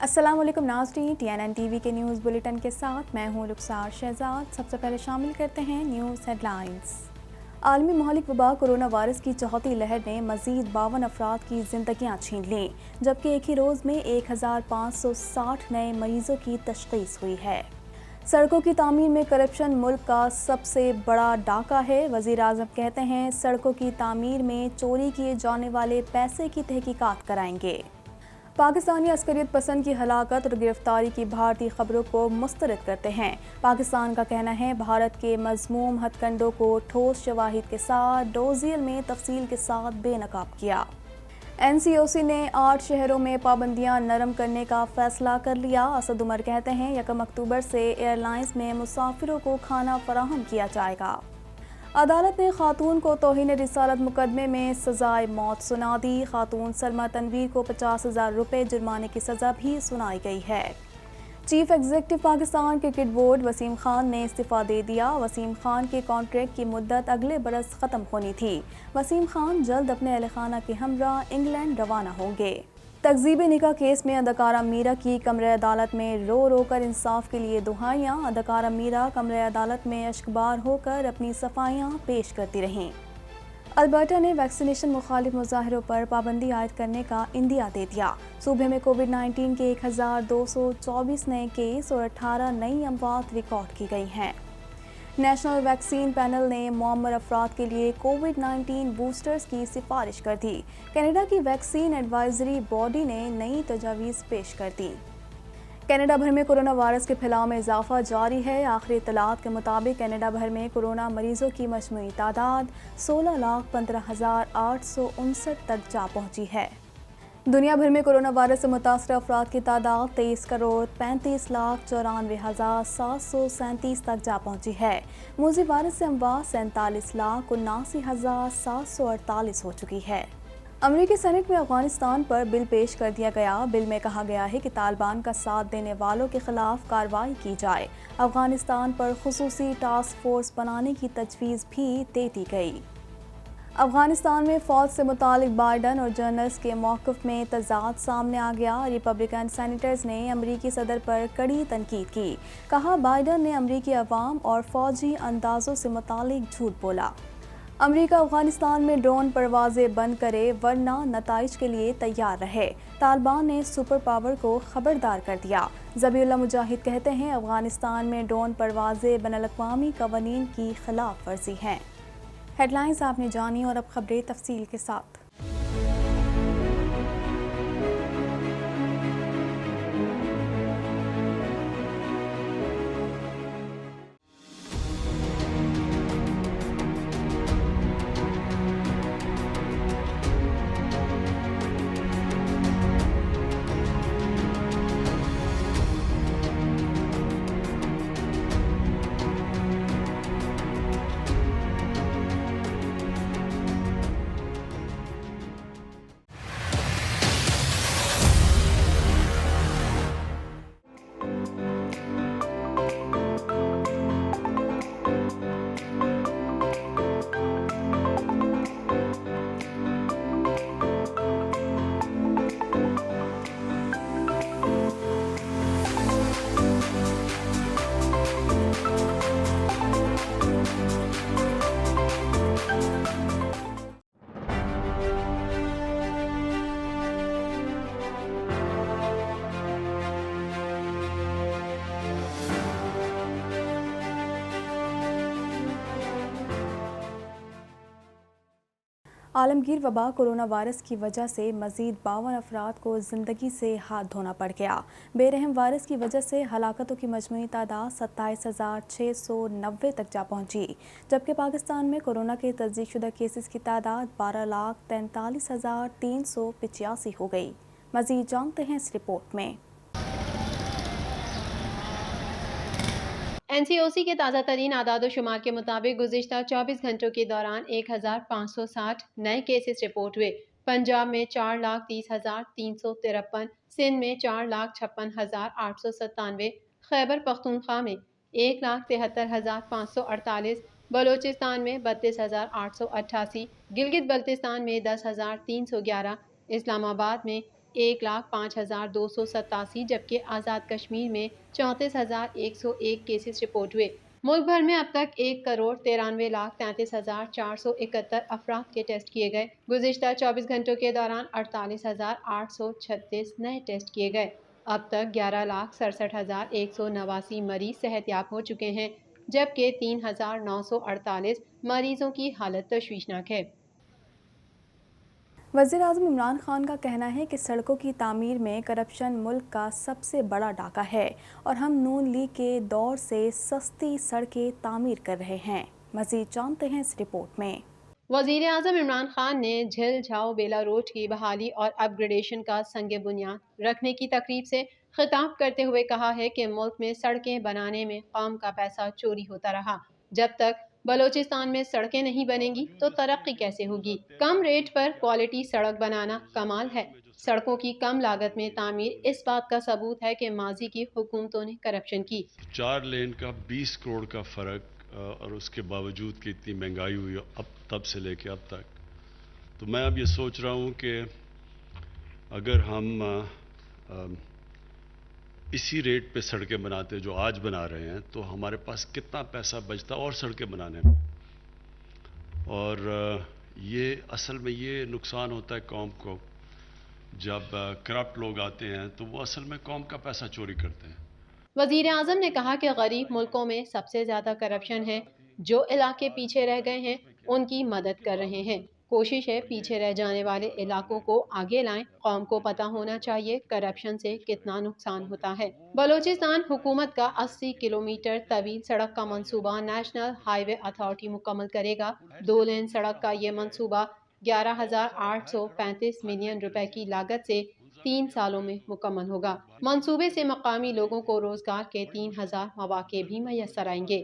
السلام علیکم ناظرین، TNN ٹی وی کے نیوز بلیٹن کے ساتھ میں ہوں رخسار شہزاد۔ سب سے پہلے شامل کرتے ہیں نیوز ہیڈ لائنز۔ عالمی مہلک وبا کرونا وائرس کی چوتھی لہر نے مزید 52 افراد کی زندگیاں چھین لیں، جبکہ ایک ہی روز میں 1560 نئے مریضوں کی تشخیص ہوئی ہے۔ سڑکوں کی تعمیر میں کرپشن ملک کا سب سے بڑا ڈاکہ ہے۔ وزیر اعظم کہتے ہیں سڑکوں کی تعمیر میں چوری کیے جانے والے پیسے کی تحقیقات کرائیں گے۔ پاکستانی عسکریت پسند کی ہلاکت اور گرفتاری کی بھارتی خبروں کو مسترد کرتے ہیں۔ پاکستان کا کہنا ہے بھارت کے مذموم ہتھ کنڈوں کو ٹھوس شواہد کے ساتھ ڈوزیل میں تفصیل کے ساتھ بے نقاب کیا۔ NCOC نے 8 شہروں میں پابندیاں نرم کرنے کا فیصلہ کر لیا۔ اسد عمر کہتے ہیں 1 اکتوبر سے ایئر لائنز میں مسافروں کو کھانا فراہم کیا جائے گا۔ عدالت نے خاتون کو توہین رسالت مقدمے میں سزائے موت سنا دی۔ خاتون سلمہ تنویر کو 50,000 روپے جرمانے کی سزا بھی سنائی گئی ہے۔ Chief executive Pakistan cricket board Wasim Khan نے استعفیٰ دے دیا۔ وسیم خان کے کانٹریکٹ کی مدت اگلے برس ختم ہونی تھی۔ وسیم خان جلد اپنے اہل خانہ کے ہمراہ انگلینڈ روانہ ہوں گے۔ تکذیب نکاح کیس میں اداکارہ میرا کی کمرہ عدالت میں رو رو کر انصاف کے لیے دہائیاں۔ اداکارہ میرا کمرہ عدالت میں اشکبار ہو کر اپنی صفائیاں پیش کرتی رہیں۔ البرٹا نے ویکسینیشن مخالف مظاہروں پر پابندی عائد کرنے کا عندیہ دے دیا۔ صوبے میں کووڈ-19 کے 1224 نئے کیس اور 18 نئی اموات ریکارڈ کی گئی ہیں۔ نیشنل ویکسین پینل نے معمر افراد کے لیے کووڈ-19 بوسٹرز کی سفارش کر دی۔ کینیڈا کی ویکسین ایڈوائزری باڈی نے نئی تجاویز پیش کر دی۔ کینیڈا بھر میں کورونا وائرس کے پھیلاؤ میں اضافہ جاری ہے۔ آخری اطلاعات کے مطابق کینیڈا بھر میں کورونا مریضوں کی مجموعی تعداد 16,15,859 تک جا پہنچی ہے۔ دنیا بھر میں کورونا وائرس سے متاثرہ افراد کی تعداد 23,35,94,737 تک جا پہنچی ہے۔ موذی وائرس سے اموات 47,79,748 ہو چکی ہے۔ امریکی سینٹ میں افغانستان پر بل پیش کر دیا گیا۔ بل میں کہا گیا ہے کہ طالبان کا ساتھ دینے والوں کے خلاف کارروائی کی جائے۔ افغانستان پر خصوصی ٹاسک فورس بنانے کی تجویز بھی دے دی گئی۔ افغانستان میں فوج سے متعلق بائیڈن اور جنرلز کے موقف میں تضاد سامنے آ گیا۔ ریپبلکن سینیٹرز نے امریکی صدر پر کڑی تنقید کی۔ کہا بائیڈن نے امریکی عوام اور فوجی اندازوں سے متعلق جھوٹ بولا۔ امریکہ افغانستان میں ڈرون پروازیں بند کرے ورنہ نتائج کے لیے تیار رہے۔ طالبان نے سپر پاور کو خبردار کر دیا۔ ذبیح اللہ مجاہد کہتے ہیں افغانستان میں ڈرون پروازیں بین الاقوامی قوانین کی خلاف ورزی ہیں۔ ہیڈ لائنز آپ نے جانی اور اب خبریں تفصیل کے ساتھ۔ عالمگیر وبا کرونا وائرس کی وجہ سے مزید 52 افراد کو زندگی سے ہاتھ دھونا پڑ گیا۔ بے رحم وائرس کی وجہ سے ہلاکتوں کی مجموعی تعداد 27,690 تک جا پہنچی، جبکہ پاکستان میں کورونا کے تصدیق شدہ کیسز کی تعداد 12,43,385 ہو گئی۔ مزید جانتے ہیں اس رپورٹ میں۔ NCOC کے تازہ ترین اعداد و شمار کے مطابق گزشتہ 24 گھنٹوں کے دوران 1,560 نئے کیسز رپورٹ ہوئے۔ پنجاب میں 4,30,353، سندھ میں 4,56,897، خیبر پختونخوا میں 1,73,548، بلوچستان میں 32,888، گلگت بلتستان میں 10,311، اسلام آباد میں 1,05,287 جبکہ آزاد کشمیر میں 34,101 کیسز رپورٹ ہوئے۔ ملک بھر میں اب تک 1,93,33,471 افراد کے ٹیسٹ کیے گئے۔ گزشتہ 24 گھنٹوں کے دوران 48,836 نئے ٹیسٹ کیے گئے۔ اب تک 11,67,189 مریض صحت یاب ہو چکے ہیں جبکہ 3,948 مریضوں کی حالت تشویشناک ہے۔ وزیر اعظم عمران خان کا کہنا ہے کہ سڑکوں کی تعمیر میں کرپشن ملک کا سب سے بڑا ڈاکہ ہے اور ہم نون لیگ کے دور سے سستی سڑکیں تعمیر کر رہے ہیں۔ مزید جانتے ہیں اس رپورٹ میں۔ وزیر اعظم عمران خان نے جھیل جھاؤ بیلا روڈ کی بحالی اور اپ گریڈیشن کا سنگ بنیاد رکھنے کی تقریب سے خطاب کرتے ہوئے کہا ہے کہ ملک میں سڑکیں بنانے میں قوم کا پیسہ چوری ہوتا رہا۔ جب تک بلوچستان میں سڑکیں نہیں بنیں گی تو ترقی کیسے ہوگی؟ کم ریٹ پر کوالٹی سڑک بنانا کمال ہے۔ سڑکوں کی کم لاگت میں تعمیر اس بات کا ثبوت ہے کہ ماضی کی حکومتوں نے کرپشن کی۔ 4 لین کا 20 کروڑ کا فرق اور اس کے باوجود کہ اتنی مہنگائی ہوئی اب تب سے لے کے اب تک، تو میں اب یہ سوچ رہا ہوں کہ اگر ہم اسی ریٹ پہ سڑکیں بناتے جو آج بنا رہے ہیں تو ہمارے پاس کتنا پیسہ بچتا اور سڑکیں بنانے میں۔ اور یہ اصل میں یہ نقصان ہوتا ہے قوم کو جب کرپٹ لوگ آتے ہیں تو وہ اصل میں قوم کا پیسہ چوری کرتے ہیں۔ وزیر اعظم نے کہا کہ غریب ملکوں میں سب سے زیادہ کرپشن ہے۔ جو علاقے پیچھے رہ گئے ہیں ان کی مدد کر رہے ہیں۔ کوشش ہے پیچھے رہ جانے والے علاقوں کو آگے لائیں۔ قوم کو پتہ ہونا چاہیے کرپشن سے کتنا نقصان ہوتا ہے۔ بلوچستان حکومت کا 80 کلومیٹر طویل سڑک کا منصوبہ نیشنل ہائی وے اتھارٹی مکمل کرے گا۔ 2 لین سڑک کا یہ منصوبہ 11,835 ملین روپے کی لاگت سے 3 سالوں میں مکمل ہوگا۔ منصوبے سے مقامی لوگوں کو روزگار کے 3,000 مواقع بھی میسر آئیں گے۔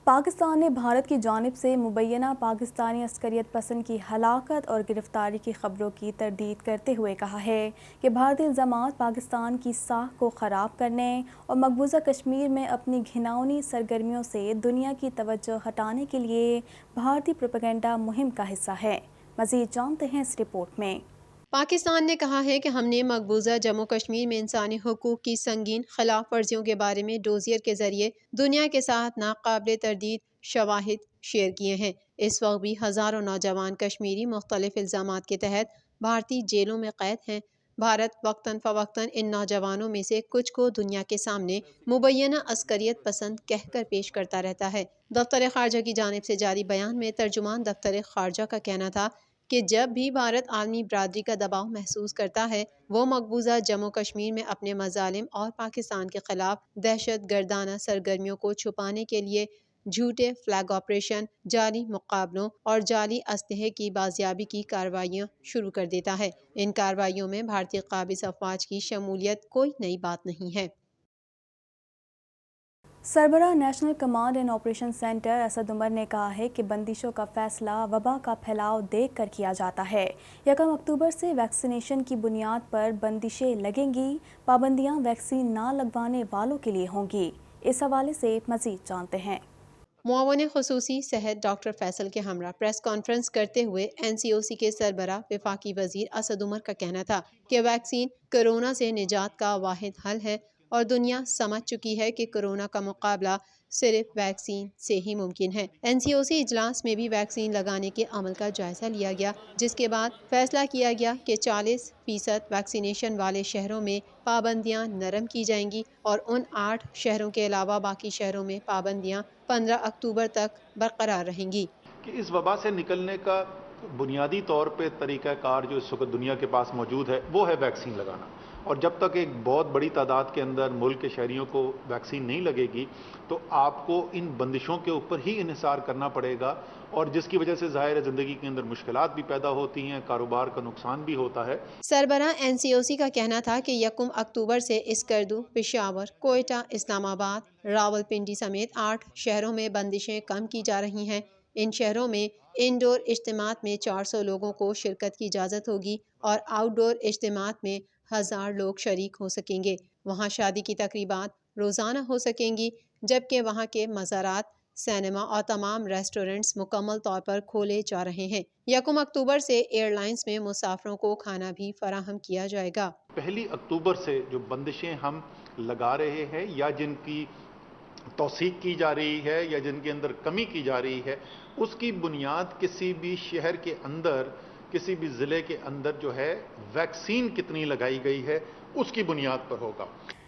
پاکستان نے بھارت کی جانب سے مبینہ پاکستانی عسکریت پسند کی ہلاکت اور گرفتاری کی خبروں کی تردید کرتے ہوئے کہا ہے کہ بھارتی الزامات پاکستان کی ساکھ کو خراب کرنے اور مقبوضہ کشمیر میں اپنی گھناؤنی سرگرمیوں سے دنیا کی توجہ ہٹانے کے لیے بھارتی پروپیگنڈا مہم کا حصہ ہے۔ مزید جانتے ہیں اس رپورٹ میں۔ پاکستان نے کہا ہے کہ ہم نے مقبوضہ جموں کشمیر میں انسانی حقوق کی سنگین خلاف ورزیوں کے بارے میں ڈوزیر کے ذریعے دنیا کے ساتھ ناقابل تردید شواہد شیئر کیے ہیں۔ اس وقت بھی ہزاروں نوجوان کشمیری مختلف الزامات کے تحت بھارتی جیلوں میں قید ہیں۔ بھارت وقتاً فوقتاً ان نوجوانوں میں سے کچھ کو دنیا کے سامنے مبینہ عسکریت پسند کہہ کر پیش کرتا رہتا ہے۔ دفتر خارجہ کی جانب سے جاری بیان میں ترجمان دفتر خارجہ کا کہنا تھا کہ جب بھی بھارت عالمی برادری کا دباؤ محسوس کرتا ہے وہ مقبوضہ جموں کشمیر میں اپنے مظالم اور پاکستان کے خلاف دہشت گردانہ سرگرمیوں کو چھپانے کے لیے جھوٹے فلیگ آپریشن، جعلی مقابلوں اور جعلی اسلحے کی بازیابی کی کارروائیاں شروع کر دیتا ہے۔ ان کارروائیوں میں بھارتی قابض افواج کی شمولیت کوئی نئی بات نہیں ہے۔ سربراہ national command and operation centre Asad Umar نے کہا ہے کہ بندشوں کا فیصلہ وبا کا پھیلاؤ دیکھ کر کیا جاتا ہے۔ 1 اکتوبر سے ویکسینیشن کی بنیاد پر بندشیں لگیں گی۔ پابندیاں ویکسین نہ لگوانے والوں کے لیے ہوں گی۔ اس حوالے سے مزید جانتے ہیں۔ معاون خصوصی صحت ڈاکٹر فیصل کے ہمراہ پریس کانفرنس کرتے ہوئے NCOC کے سربراہ وفاقی وزیر اسد عمر کا کہنا تھا کہ ویکسین کورونا سے نجات کا واحد حل ہے اور دنیا سمجھ چکی ہے کہ کورونا کا مقابلہ صرف ویکسین سے ہی ممکن ہے۔ NCOC اجلاس میں بھی ویکسین لگانے کے عمل کا جائزہ لیا گیا، جس کے بعد فیصلہ کیا گیا کہ 40% ویکسینیشن والے شہروں میں پابندیاں نرم کی جائیں گی اور ان 8 شہروں کے علاوہ باقی شہروں میں پابندیاں 15 اکتوبر تک برقرار رہیں گی۔ کہ اس وبا سے نکلنے کا بنیادی طور پہ طریقہ کار جو اس وقت دنیا کے پاس موجود ہے وہ ہے ویکسین لگانا، اور جب تک ایک بہت بڑی تعداد کے اندر ملک کے شہریوں کو ویکسین نہیں لگے گی تو آپ کو ان بندشوں کے اوپر ہی انحصار کرنا پڑے گا، اور جس کی وجہ سے ظاہر ہے زندگی کے اندر مشکلات بھی پیدا ہوتی ہیں، کاروبار کا نقصان بھی ہوتا ہے۔ سربراہ NCOC کا کہنا تھا کہ 1 اکتوبر سے اسکردو، پشاور، کوئٹہ، اسلام آباد، راولپنڈی سمیت 8 شہروں میں بندشیں کم کی جا رہی ہیں۔ ان شہروں میں انڈور اجتماعات میں 400 لوگوں کو شرکت کی اجازت ہوگی اور آؤٹ ڈور اجتماعات میں 1000 لوگ شریک ہو سکیں گے۔ وہاں شادی کی تقریبات روزانہ ہو سکیں گی، جبکہ وہاں کے مزارات سینما اور تمام ریسٹورنٹس مکمل طور پر کھولے جا رہے ہیں۔ 1 اکتوبر سے ایئر لائنز میں مسافروں کو کھانا بھی فراہم کیا جائے گا۔ 1 اکتوبر سے جو بندشیں ہم لگا رہے ہیں یا جن کی توثیق کی جا رہی ہے یا جن کے اندر کمی کی جا رہی ہے، اس کی بنیاد کسی بھی شہر کے اندر، کسی بھی ضلع کے اندر جو ہے ویکسین کتنی لگائی گئی ہے اس کی بنیاد پر ہوگا۔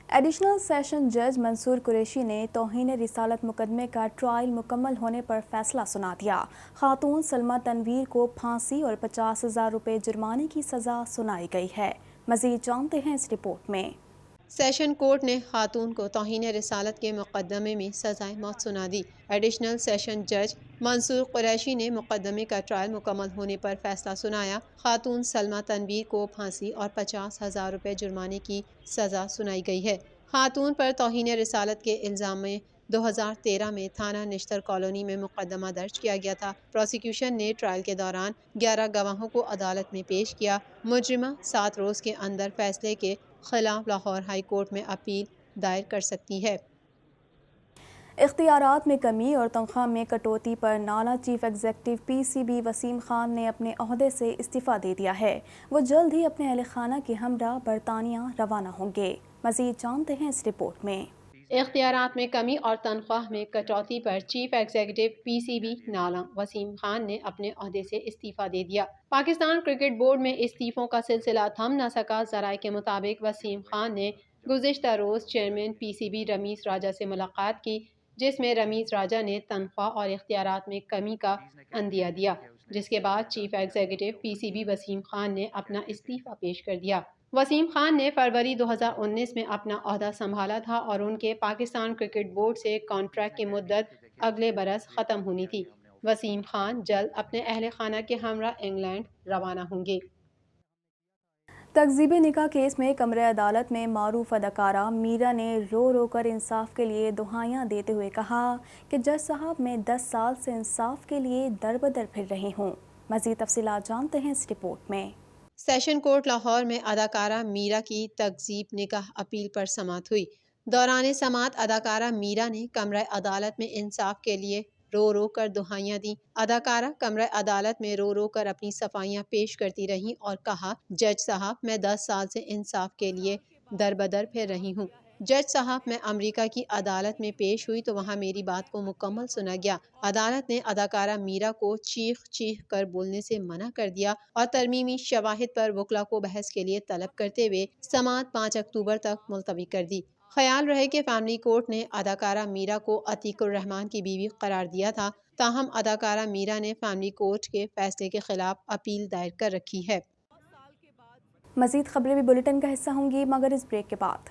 ایڈیشنل سیشن جج منصور قریشی نے توہین رسالت مقدمے کا ٹرائل مکمل ہونے پر فیصلہ سنا دیا۔ خاتون سلمہ تنویر کو پھانسی اور 50,000 روپے جرمانے کی سزا سنائی گئی ہے۔ مزید جانتے ہیں اس رپورٹ میں۔ سیشن کورٹ نے خاتون کو توہین رسالت کے مقدمے میں سزائے موت سنا دی۔ ایڈیشنل سیشن جج منصور قریشی نے مقدمے کا ٹرائل مکمل ہونے پر فیصلہ سنایا۔ خاتون سلمہ تنویر کو پھانسی اور 50,000 روپے جرمانے کی سزا سنائی گئی ہے۔ خاتون پر توہین رسالت کے الزام میں 2013 میں تھانہ نشتر کالونی میں مقدمہ درج کیا گیا تھا۔ پروسیکیوشن نے ٹرائل کے دوران 11 گواہوں کو عدالت میں پیش کیا۔ مجرمہ 7 روز کے اندر فیصلے کے خلاف لاہور ہائی کورٹ میں اپیل دائر کر سکتی ہے۔ اختیارات میں کمی اور تنخواہ میں کٹوتی پر نالا chief executive P C be Wasim Khan نے اپنے عہدے سے استعفیٰ دے دیا ہے۔ وہ جلد ہی اپنے اہل خانہ کے ہمراہ برطانیہ روانہ ہوں گے۔ مزید جانتے ہیں اس رپورٹ میں۔ اختیارات میں کمی اور تنخواہ میں کٹوتی پر chief executive P C be نالا وسیم خان نے اپنے عہدے سے استعفیٰ دے دیا۔ پاکستان کرکٹ بورڈ میں استعفوں کا سلسلہ تھم نہ سکا۔ ذرائع کے مطابق وسیم خان نے گزشتہ روز chairman P C B Ramiz Raja سے ملاقات کی، جس میں رمیز راجہ نے تنخواہ اور اختیارات میں کمی کا عندیہ دیا، جس کے بعد chief executive P C be Wasim Khan نے اپنا استعفیٰ پیش کر دیا۔ وسیم خان نے فروری 2019 میں اپنا عہدہ سنبھالا تھا اور ان کے پاکستان کرکٹ بورڈ سے کانٹریکٹ کی مدت اگلے برس ختم ہونی تھی۔ وسیم خان جلد اپنے اہل خانہ کے ہمراہ انگلینڈ روانہ ہوں گے۔ تکذیب نکاح کیس میں کمرہ عدالت میں معروف اداکارہ میرا نے رو رو کر انصاف کے لیے دہائیاں دیتے ہوئے کہا کہ جج صاحب میں 10 سال سے انصاف کے لیے در بدر پھر رہی ہوں۔ مزید تفصیلات جانتے ہیں اس رپورٹ میں۔ سیشن کورٹ لاہور میں اداکارہ میرا کی تکذیب نکاح اپیل پر سماعت ہوئی۔ دوران سماعت اداکارہ میرا نے کمرہ عدالت میں انصاف کے لیے رو رو کر دہائیاں دیں۔ اداکارہ کمرہ عدالت میں رو رو کر اپنی صفائیاں پیش کرتی رہیں اور کہا، جج صاحب میں 10 سال سے انصاف کے لیے در بدر پھر رہی ہوں۔ جج صاحب میں امریکہ کی عدالت میں پیش ہوئی تو وہاں میری بات کو مکمل سنا گیا۔ عدالت نے اداکارہ میرا کو چیخ چیخ کر بولنے سے منع کر دیا اور ترمیمی شواہد پر وکلا کو بحث کے لیے طلب کرتے ہوئے سماعت 5 اکتوبر تک ملتوی کر دی۔ خیال رہے کہ فیملی کورٹ نے اداکارہ میرا کو عتیق الرحمان کی بیوی قرار دیا تھا، تاہم اداکارہ میرا نے فیملی کورٹ کے فیصلے کے خلاف اپیل دائر کر رکھی ہے۔ مزید خبریں بھی بلیٹن کا حصہ ہوں گی مگر اس بریک کے بعد۔